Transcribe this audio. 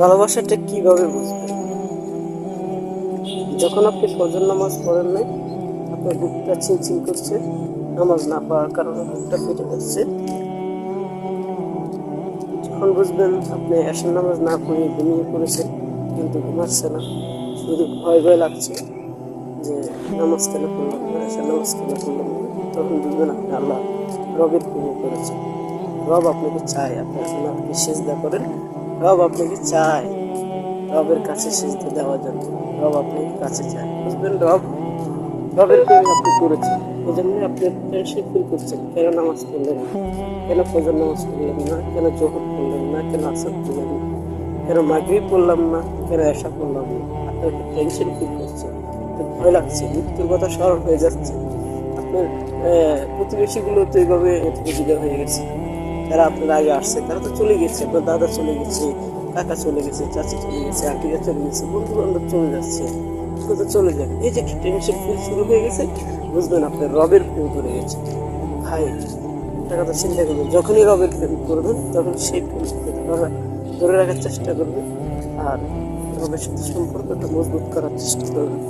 ভালোবাসাটা কিভাবে বুঝবেন? যখন আপনি ফজর নামাজ পড়েন নাই, আপনার বুকটা চিনচিন করছে, নামাজ না পড়ার কারণে বুকটা ফেটে যাচ্ছে, যখন বুঝবেন আপনি এশার নামাজ না পড়ে ঘুমিয়ে পড়েছেন, কিন্তু ঘুমাচ্ছে না, শুধু ভয় ভয় লাগছে যে নামাজ কেন পড়লাম না, এশার নামাজ কেন পড়লাম না, তখন বুঝবেন আপনি আল্লাহ রবের প্রেমে করেছেন। রব আপনাকে চায়, আপনি আসলে আপনি সেজদা করেন, রব আপনাকে চায়, রবের কাছে সেজদা দেওয়ার জন্য রব আপনাকে কাছে চায়। বুঝবেন রবের প্রেমে আপনি করেছেন, এই জন্যই আপনি টেনশন ফিল করছেন, কেন নামাজ পড়লেন না, কেন ফজর নামাজ পড়লেন না, কেন জোহর পড়লেন না, কেন আসর পড়লেন না, কেন মাগরিব পড়লাম না, কেন এশা পড়লাম না। আপনার টেনশন ফিল করছেন, ভয় লাগছে, মৃত্যুর কথা স্মরণ হয়ে যাচ্ছে। আপনার প্রতিবেশীগুলো তো এইভাবে বিদায় হয়ে গেছে, যারা আপনার আগে আসছে তারা তো চলে গেছে, আপনার দাদা চলে গেছে, কাকা চলে গেছে, চাচি চলে গেছে, আন্টিরা চলে গেছে, বন্ধু বান্ধব চলে যাচ্ছে, তো চলে যাবে। এই যে টেনশন ফিল শুরু হয়ে গেছে, বুঝবেন আপনার রবের প্রেম ধরে গেছে। ভাই একটা কথা চিন্তা করবেন, যখনই রবের প্রেম করবেন তখন সেই প্রেমকে ধরে রাখার চেষ্টা করবেন, আর রবের সাথে সম্পর্কটা মজবুত করার চেষ্টা করবেন।